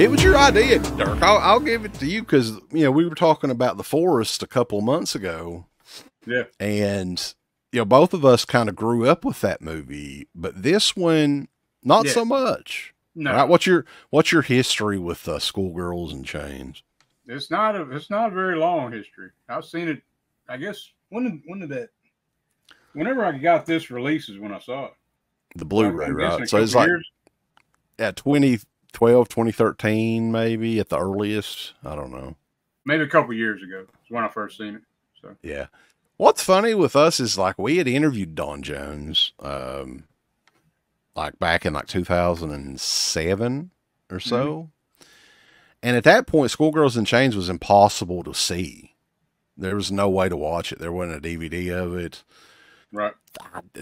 It was your idea, Dirk. I'll give it to you because, you know, we were talking about The Forest a couple of months ago. Yeah. And, you know, both of us kind of grew up with that movie, but this one, not so much. No. Right? What's your history with Schoolgirls and Chains? It's not a very long history. I've seen it, I guess, when did that, whenever I got this release is when I saw it. The Blu-ray, right? So it's like, yeah, 2012, 2013, maybe at the earliest. I don't know. Maybe a couple years ago is when I first seen it. So yeah. What's funny with us is like we had interviewed Don Jones, like back in like 2007 or so. Mm-hmm. And at that point, Schoolgirls and Chains was impossible to see. There was no way to watch it. There wasn't a DVD of it. Right.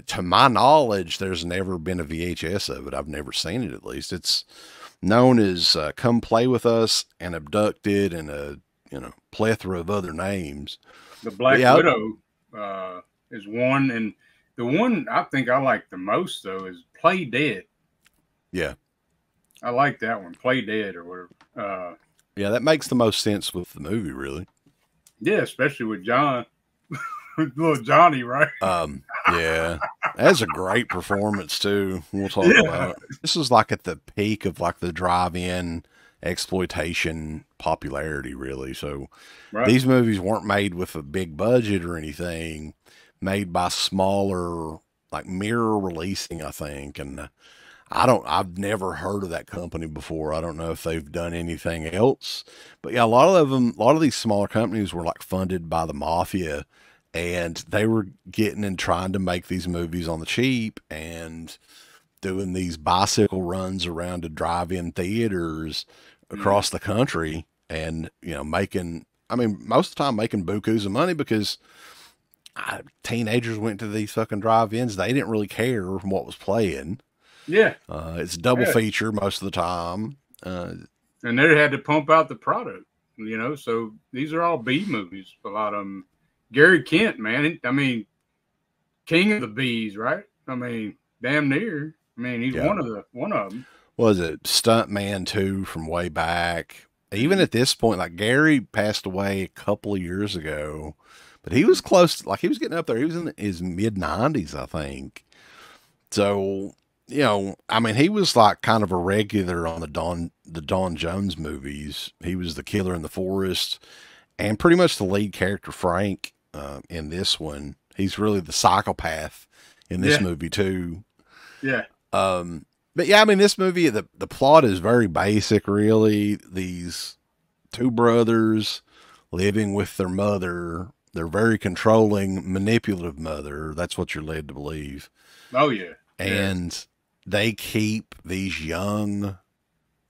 To my knowledge, there's never been a VHS of it. I've never seen it, at least. It's known as Come Play With Us and Abducted and a plethora of other names. The Black Widow is one, and the one I think I like the most, though, is Play Dead. Yeah. I like that one, Play Dead or whatever. Yeah, that makes the most sense with the movie, really. Yeah, especially with John. Little Johnny, right? Yeah. That's a great performance, too. We'll talk about it. This is like at the peak of like the drive-in exploitation popularity, really. So these movies weren't made with a big budget or anything, made by smaller, like Mirror Releasing, I think. And I've never heard of that company before. I don't know if they've done anything else, but yeah, a lot of these smaller companies were like funded by the mafia, and they were getting and trying to make these movies on the cheap and doing these bicycle runs around to drive-in theaters across the country, and making, I mean, most of the time making bukus of money because teenagers went to these fucking drive-ins. They didn't really care what was playing. Yeah. It's a double feature most of the time. And they had to pump out the product, so these are all B movies. A lot of them. Gary Kent, man. I mean, king of the B's, right? I mean, damn near. I mean, he's one of them. Was it Stuntman 2 from way back? Even at this point, like Gary passed away a couple of years ago, but he was close, like he was getting up there. He was in his mid-90s, I think. So, I mean, he was like kind of a regular on the Don Jones movies. He was the killer in The Forest and pretty much the lead character, Frank, in this one. He's really the psychopath in this movie too. Yeah. But yeah, I mean, this movie, the plot is very basic, really. These two brothers living with their mother, their very controlling, manipulative mother. That's what you're led to believe. Oh, yeah. And they keep these young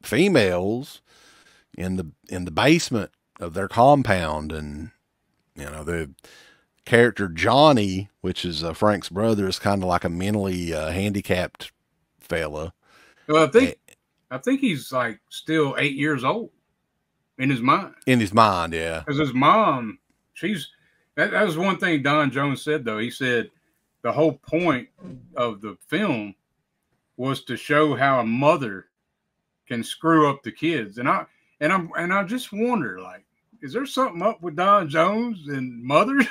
females in the basement of their compound. And, the character Johnny, which is Frank's brother, is kind of like a mentally handicapped fella. Well, I think he's like still 8 years old in his mind. In his mind, yeah. Because his mom, that was one thing Don Jones said, though. He said the whole point of the film was to show how a mother can screw up the kids. And I just wonder, like, is there something up with Don Jones and mothers?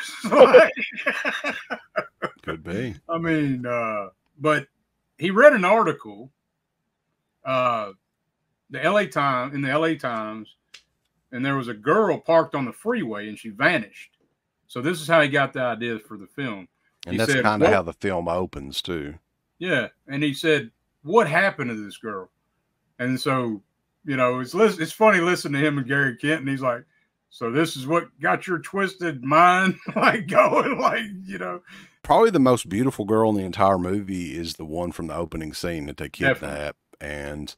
Could be. I mean, but he read an article, in the LA Times, and there was a girl parked on the freeway and she vanished. So this is how he got the idea for the film. And that's kind of how the film opens too. Yeah. And he said, what happened to this girl? And so, it's funny listening to him and Gary Kent, and he's like, so this is what got your twisted mind like going, like, Probably the most beautiful girl in the entire movie is the one from the opening scene that they kidnap and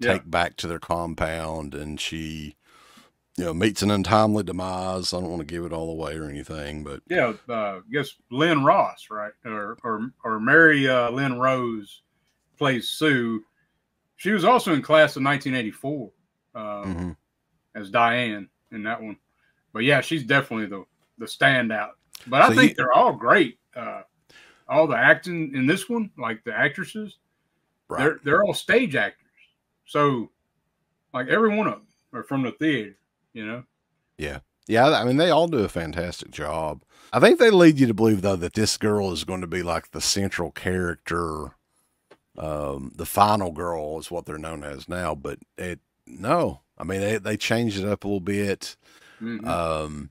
take back to their compound, and she, meets an untimely demise. I don't want to give it all away or anything, but I guess Lynn Ross, right, or Mary Lynn Rose plays Sue. She was also in Class of 1984 as Diane in that one. But yeah, she's definitely the standout. But I think they're all great. All the acting in this one, like the actresses, they're all stage actors. So, Like every one of them are from the theater, you know? Yeah. Yeah. I mean, they all do a fantastic job. I think they lead you to believe, though, that this girl is going to be like the central character. The final girl is what they're known as now, but no, I mean, they changed it up a little bit. Mm-hmm.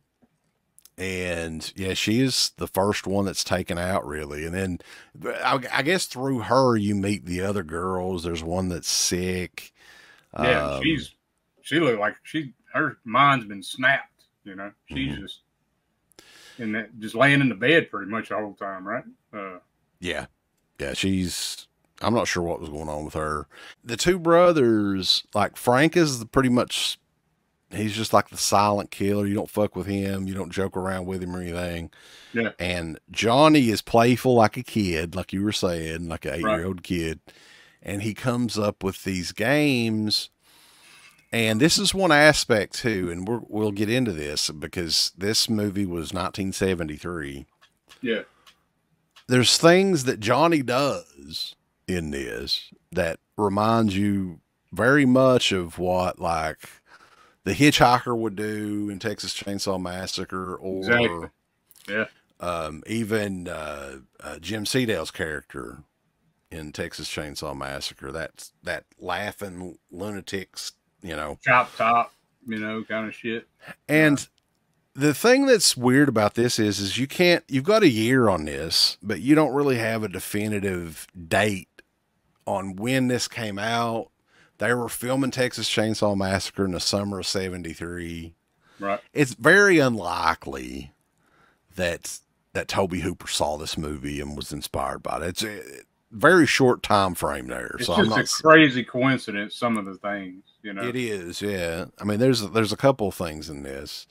And yeah, she is the first one that's taken out, really. And then I guess through her, you meet the other girls. There's one that's sick. Yeah, she looked like her mind's been snapped, you know. She's just just laying in the bed pretty much the whole time, right? Yeah. I'm not sure what was going on with her. The two brothers, like Frank is pretty much, he's just like the silent killer. You don't fuck with him. You don't joke around with him or anything. Yeah. And Johnny is playful like a kid, like you were saying, like an 8-year-old kid. And he comes up with these games. And this is one aspect too, and we'll get into this because this movie was 1973. Yeah. There's things that Johnny does in this that reminds you very much of what like the Hitchhiker would do in Texas Chainsaw Massacre, or exactly. Yeah. Even Jim Seedale's character in Texas Chainsaw Massacre. That laughing lunatics, you know, chop top, you know, kind of shit. And the thing that's weird about this is you've got a year on this, but you don't really have a definitive date on when this came out. They were filming Texas Chainsaw Massacre in the summer of 73. Right. It's very unlikely that Tobe Hooper saw this movie and was inspired by it. It's a very short time frame there. It's just a crazy coincidence, some of the things, you know. It is, yeah. I mean, there's a couple of things in this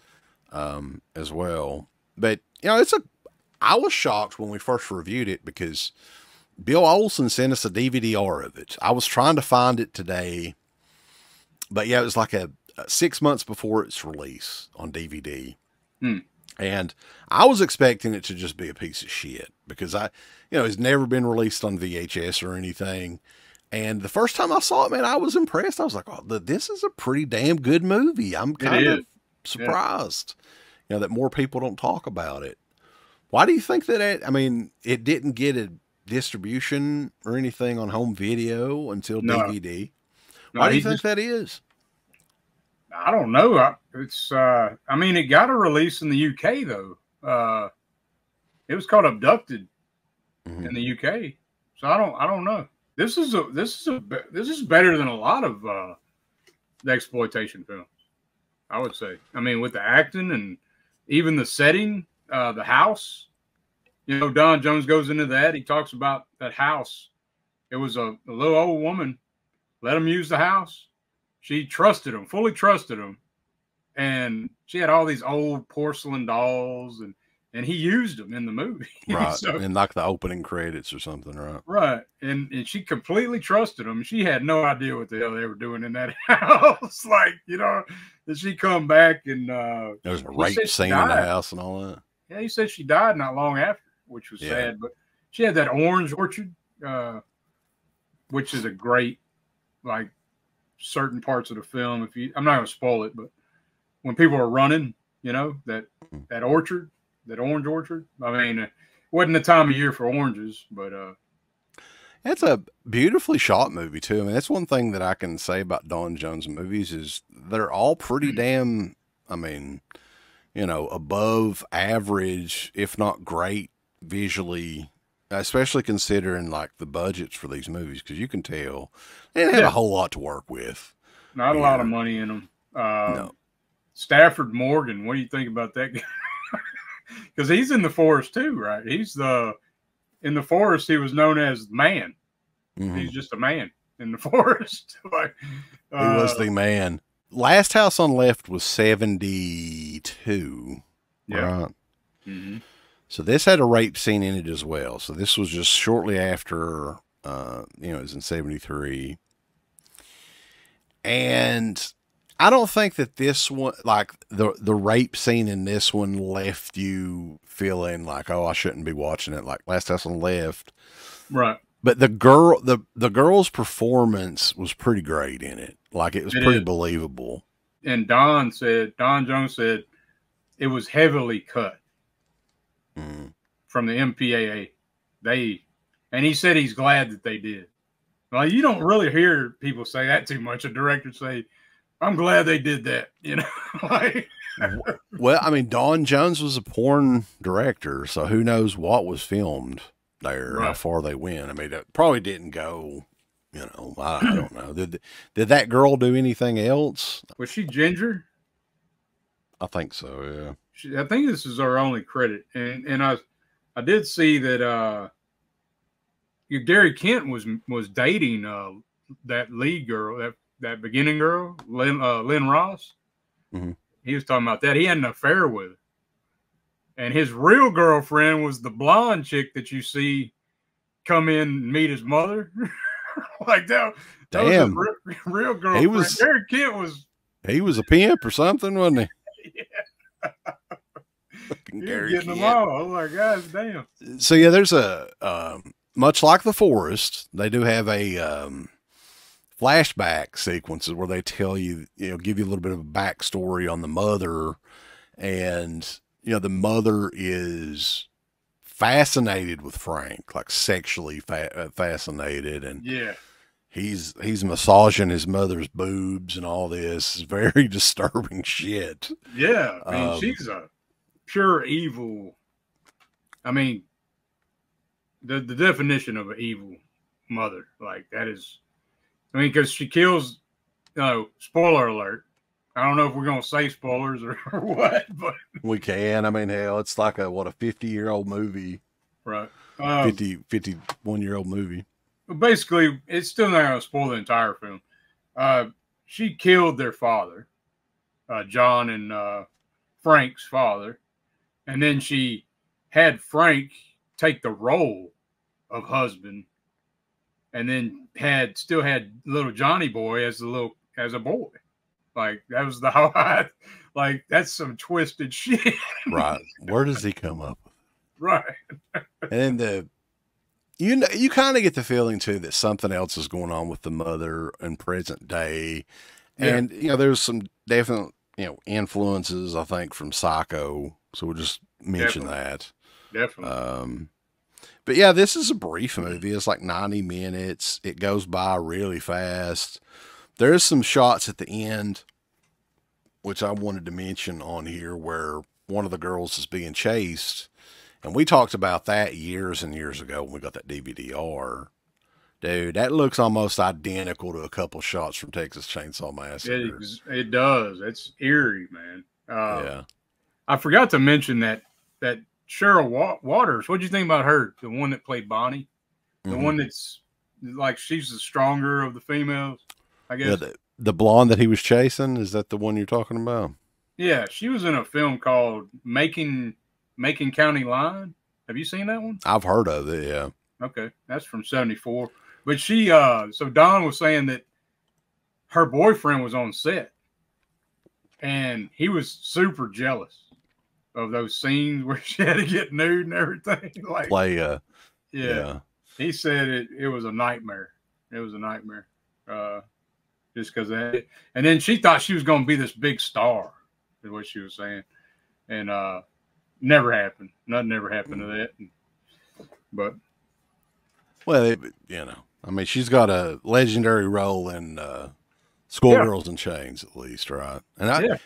as well. But, you know, I was shocked when we first reviewed it because Bill Olson sent us a DVD-R of it. I was trying to find it today, but yeah, it was like a 6 months before its release on DVD. And I was expecting it to just be a piece of shit because it's never been released on VHS or anything. And the first time I saw it, man, I was impressed. I was like, oh, this is a pretty damn good movie. I'm kind of surprised, that more people don't talk about it. Why do you think that I mean, it didn't get a distribution or anything on home video until DVD? Why do you think that is? I don't know. I mean, it got a release in the UK though. It was called Abducted in the UK. So I don't know. This is better than a lot of the exploitation films, I would say. I mean, with the acting and even the setting, the house. Don Jones goes into that. He talks about that house. It was a little old woman. Let him use the house. She trusted him, fully trusted him. And she had all these old porcelain dolls, and he used them in the movie. Right. So, in like the opening credits or something, right? Right. And she completely trusted him. She had no idea what the hell they were doing in that house. Did she come back and there was a rape scene in the house and all that? Yeah, he said she died not long after, which was sad. But she had that orange orchard, which is a great, certain parts of the film. I'm not going to spoil it, but when people are running, that orchard, that orange orchard. I mean, it wasn't the time of year for oranges, but it's a beautifully shot movie too. I mean, that's one thing that I can say about Don Jones movies is they're all pretty damn, I mean, above average, if not great visually, especially considering the budgets for these movies, because you can tell they didn't have a whole lot to work with. Not a lot of money in them. No. Stafford Morgan, what do you think about that guy? Because he's in The Forest too, right? In The Forest, he was known as the man. He's just a man in The Forest. He was the man. Last House on Left was 72. Yeah. Right? Mm-hmm. So this had a rape scene in it as well. So this was just shortly after, it was in 73. And I don't think that this one, the rape scene in this one left you feeling like, oh, I shouldn't be watching it. Like Last House on the Left. Right. But the girl's performance was pretty great in it. Like it was pretty believable. And Don Jones said it was heavily cut from the MPAA. And he said he's glad that they did. Well, you don't really hear people say that too much. A director say, "I'm glad they did that," you know. Like, well, I mean, Don Jones was a porn director, so who knows what was filmed there, how far they went. I mean, it probably didn't go, you know, I don't know. Did that girl do anything else? Was she ginger? I think so, yeah. I think this is our only credit. And I did see that Gary Kent was dating that lead girl, that beginning girl, Lynn Ross. Mm-hmm. He was talking about that. He had an affair with her. And his real girlfriend was the blonde chick that you see come in and meet his mother. Like that. Damn. Was his real girlfriend. Gary Kent was. He was a pimp or something, wasn't he? Yeah. Fucking He Gary was getting Kent. them all. Oh my God, damn. So yeah, there's a much like The Forest, they do have a flashback sequences where they tell you, give you a little bit of a backstory on the mother, and the mother is fascinated with Frank, like sexually fascinated, and he's massaging his mother's boobs and all this. It's very disturbing shit. Yeah, I mean, she's a pure evil. I mean, the definition of an evil mother, like that is, I mean, because she kills, spoiler alert. I don't know if we're going to say spoilers or what, but we can. I mean, hell, it's like a 50-year-old movie. Right. 51-year-old movie. But basically, it's still not going to spoil the entire film. She killed their father, John and Frank's father. And then she had Frank take the role of husband, and then still had little Johnny boy as a boy. Like that was the highlight. Like that's some twisted shit. Right. Where does he come up with? Right. And then you kind of get the feeling too that something else is going on with the mother in present day. And there's some definite influences, I think, from Psycho. So we'll just mention that. Definitely. But yeah, this is a brief movie. It's like 90 minutes. It goes by really fast. There's some shots at the end, which I wanted to mention on here, where one of the girls is being chased. And we talked about that years and years ago when we got that DVD-R. Dude, that looks almost identical to a couple shots from Texas Chainsaw Massacre. It does. It's eerie, man. Yeah. I forgot to mention that Cheryl Waters. What do you think about her? The one that played Bonnie? The one that's like, she's the stronger of the females, I guess. Yeah, the blonde that he was chasing, is that the one you're talking about? Yeah, she was in a film called Making County Line. Have you seen that one? I've heard of it, yeah. Okay, that's from 74. But she, so Don was saying that her boyfriend was on set, and he was super jealous of those scenes where she had to get nude and everything. Like play, yeah. He said it was a nightmare. It was a nightmare, just because of that. And then she thought she was going to be this big star, is what she was saying, and never happened. Nothing ever happened to that. But well, I mean, she's got a legendary role in Schoolgirls and Chains, at least, right? And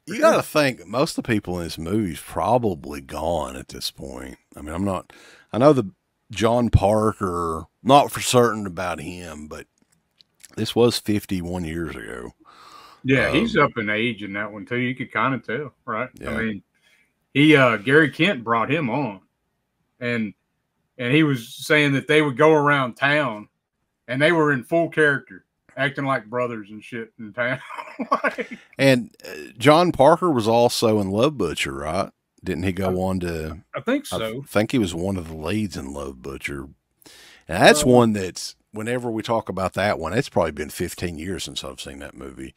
you got to think most of the people in this movie is probably gone at this point. I mean, I know the John Parker, not for certain about him, but this was 51 years ago. Yeah, he's up in age in that one too. You could kind of tell, right? Yeah. I mean, Gary Kent brought him on, and he was saying that they would go around town, and they were in full character, acting like brothers and shit in town. And John Parker was also in Love Butcher, right? Didn't he go on to? I think so. I think he was one of the leads in Love Butcher. And that's one that's, whenever we talk about that one, it's probably been 15 years since I've seen that movie.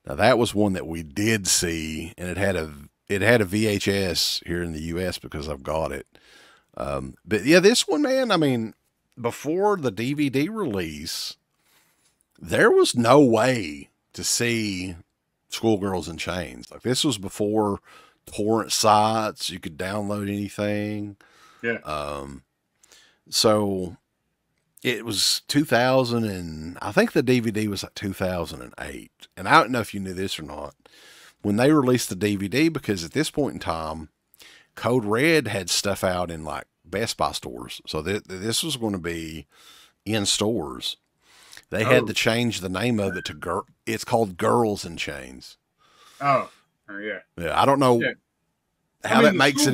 Now that was one that we did see, and it had a VHS here in the U.S. because I've got it. But yeah, this one, man, I mean, before the DVD release, there was no way to see Schoolgirls in Chains. Like, this was before torrent sites. You could download anything. Yeah. So it was 2000, and I think the DVD was like 2008. And I don't know if you knew this or not. When they released the DVD, because at this point in time, Code Red had stuff out in like Best Buy stores. So this was going to be in stores. They had to change the name of it to it's called Girls in Chains. Oh, yeah. Yeah, I don't know how that makes it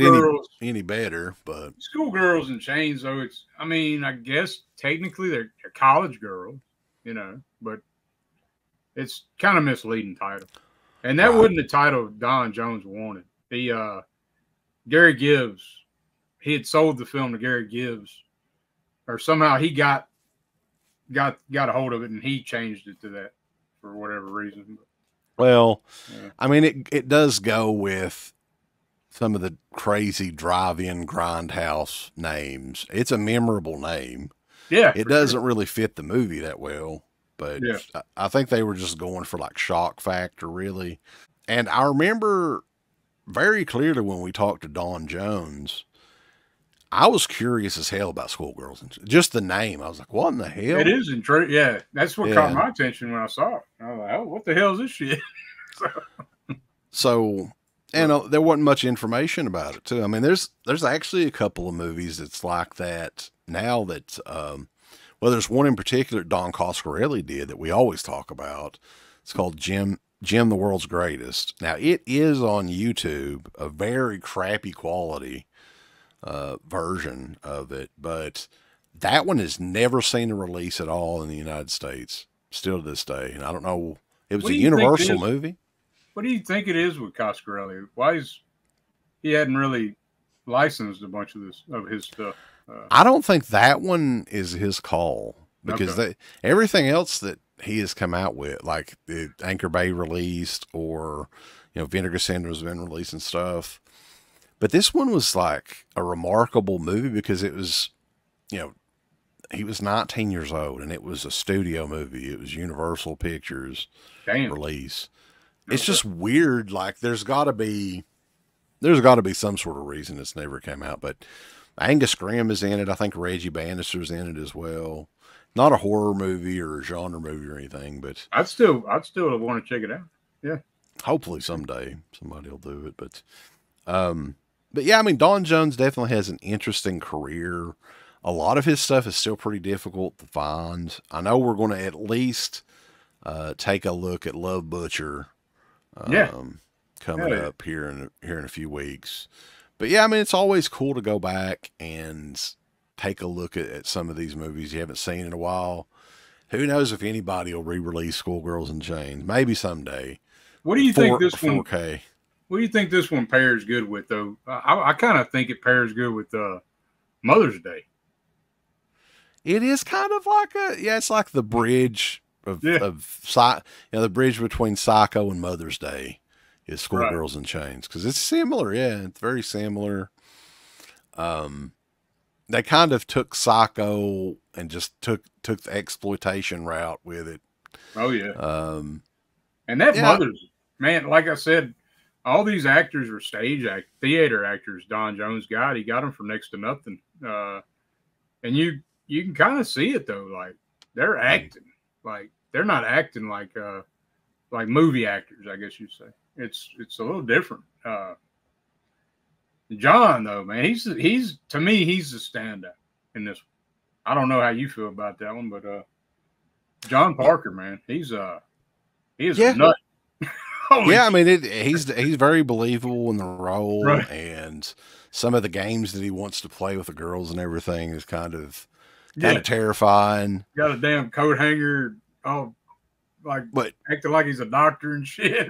any better, but Schoolgirls in Chains, though, it's, I mean, I guess technically they're college girls, you know, but it's kind of misleading title. And that wasn't the title Don Jones wanted. The Gary Gibbs, he had sold the film to Gary Gibbs, or somehow he got a hold of it and he changed it to that for whatever reason. Well, yeah. I mean, it does go with some of the crazy drive-in grindhouse names. It's a memorable name. Yeah. It doesn't really fit the movie that well, but I think they were just going for like shock factor, really. And I remember very clearly when we talked to Don Jones, I was curious as hell about Schoolgirls. Just the name. I was like, what in the hell? It is intriguing. Yeah. That's what caught my attention when I saw it. I was like, oh, what the hell is this shit? So, and there wasn't much information about it too. I mean, there's actually a couple of movies that's like that now that, well, there's one in particular Don Coscarelli did that we always talk about. It's called Jim the World's Greatest. Now, it is on YouTube, a very crappy quality version of it, but that one has never seen a release at all in the United States, still to this day. And I don't know, it was a Universal movie. What do you think it is with Coscarelli? Why he hadn't really licensed a bunch of his stuff? I don't think that one is his call, because everything else that he has come out with, like the Anchor Bay released, or, you know, Vinegar Syndrome's been releasing stuff. But this one was like a remarkable movie because it was, you know, he was 19 years old and it was a studio movie. It was Universal Pictures release. It's just weird. Like there's gotta be some sort of reason it's never came out, but Angus Scrimm is in it. I think Reggie Bannister's in it as well. Not a horror movie or a genre movie or anything, but I'd still want to check it out. Yeah. Hopefully someday somebody will do it. But yeah, I mean, Don Jones definitely has an interesting career. A lot of his stuff is still pretty difficult to find. I know we're going to at least take a look at Love Butcher coming up here in a few weeks. But yeah, I mean, it's always cool to go back and take a look at some of these movies you haven't seen in a while. Who knows if anybody will re-release Schoolgirls in Chains? Maybe someday. What do you think this 4K. One? What do you think this one pairs good with, though? I kind of think it pairs good with Mother's Day. It is kind of like it's like the bridge of the bridge between Psycho and Mother's Day is Schoolgirls in Chains, because it's similar. Yeah, it's very similar. They kind of took Psycho and just took the exploitation route with it. Oh yeah. And that Mother's, man, like I said, all these actors were theater actors. Don Jones he got them for next to nothing. And you can kind of see it though, like they're acting, like they're not acting like movie actors, I guess you'd say. It's a little different. John though, man, he's to me he's the standout in this one. I don't know how you feel about that one, but John Parker, man, he is a nut. I mean, he's very believable in the role, and some of the games that he wants to play with the girls and everything is kind of terrifying. Got a damn coat hanger, acting like he's a doctor and shit.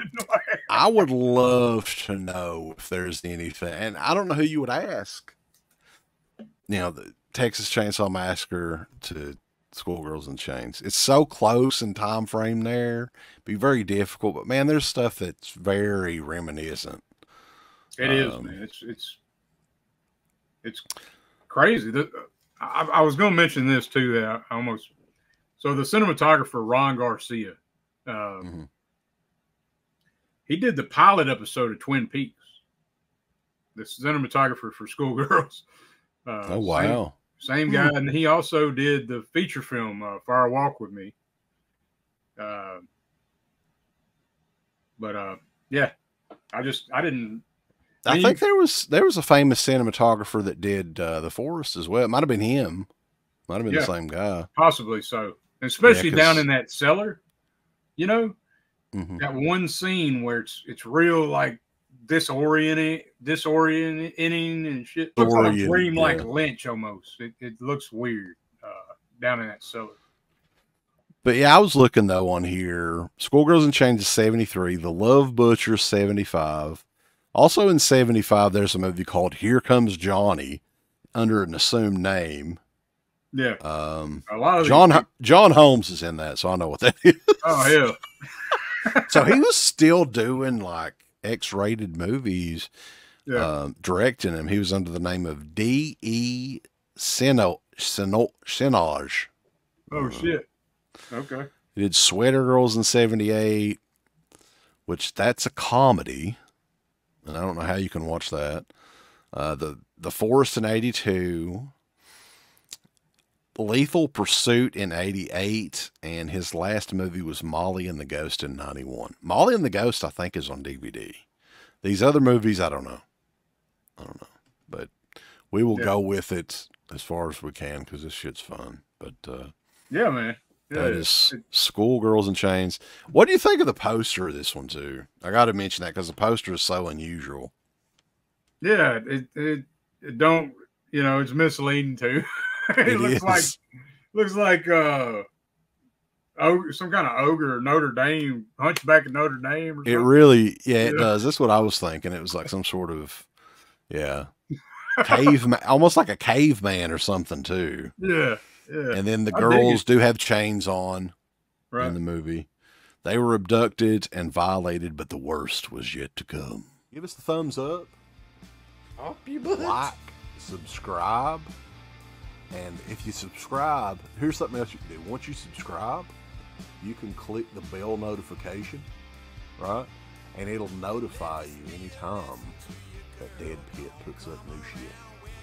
I would love to know if there's anything, and I don't know who you would ask. You know, the Texas Chainsaw Massacre to Schoolgirls in Chains. It's so close in time frame there. Be very difficult, but man, there's stuff that's very reminiscent. It is, man. It's crazy. I was going to mention this too. That I almost. So the cinematographer Ron Garcia, he did the pilot episode of Twin Peaks. The cinematographer for Schoolgirls. Oh wow! Same guy, and he also did the feature film Fire Walk with Me. Yeah, I didn't. I think there was a famous cinematographer that did The Forest as well. It might have been him. Might have been the same guy. Possibly so. Especially down in that cellar, that one scene where it's real like disorienting and shit. Looks like a dream like Lynch almost. It looks weird down in that cellar. But yeah, I was looking though on here. Schoolgirls in Chains is 73. The Love Butcher 75. Also in 75, there's a movie called Here Comes Johnny under an assumed name. Yeah. A lot of John Holmes is in that, so I know what that is. Oh, yeah. So he was still doing like X-rated movies, directing them. He was under the name of D.E. Sinage. Oh, shit. Okay. He did Sweater Girls in 78, which that's a comedy. And I don't know how you can watch that. The Forest in 82, Lethal Pursuit in 88, and his last movie was Molly and the Ghost in 91. Molly and the Ghost, I think, is on DVD. These other movies, I don't know. But we will go with it as far as we can because this shit's fun. But yeah, man. Yeah, that is Schoolgirls in Chains. What do you think of the poster of this one, too? I got to mention that because the poster is so unusual. Yeah, it don't, it's misleading, too. It looks like some kind of ogre, Notre Dame, Hunchback of Notre Dame. Or something. It really, it does. That's what I was thinking. It was like some sort of, caveman, almost like a caveman or something, too. Yeah. Yeah. And then the girls do have chains on in the movie. They were abducted and violated, but the worst was yet to come. Give us the thumbs up. Up your butt. Like, subscribe. And if you subscribe, here's something else you can do. Once you subscribe, you can click the bell notification, right? And it'll notify you anytime that Dead Pit puts up new shit.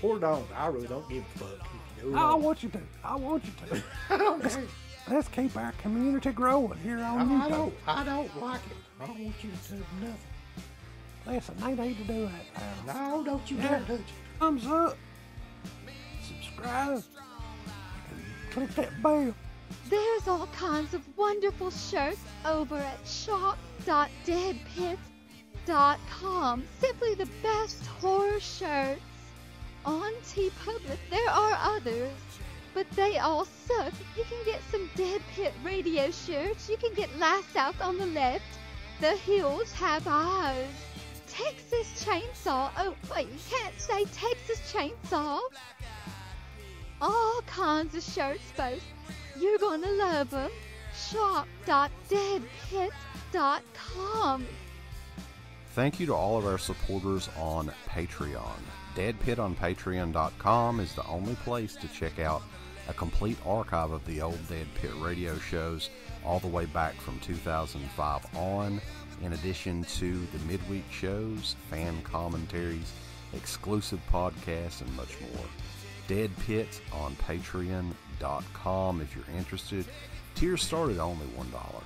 Or don't. I really don't give a fuck. I want you to. Okay. Let's keep our community growing here on YouTube. I don't like it. I don't want you to do nothing. Listen, they need to do that, pal. No, don't you dare touch it. Thumbs up. Subscribe. And click that bell. There's all kinds of wonderful shirts over at shop.deadpit.com. Simply the best horror shirts. On TeePublic, there are others, but they all suck. You can get some Dead Pit Radio shirts. You can get Last South on the Left. The Hills Have Eyes. Texas Chainsaw. Oh, wait, you can't say Texas Chainsaw. All kinds of shirts, folks. You're gonna love them. Shop.deadpit.com. Thank you to all of our supporters on Patreon. Dead Pit on Patreon.com is the only place to check out a complete archive of the old Dead Pit radio shows all the way back from 2005 on, in addition to the midweek shows, fan commentaries, exclusive podcasts, and much more. Dead Pit on Patreon.com if you're interested. Tiers start at only $1.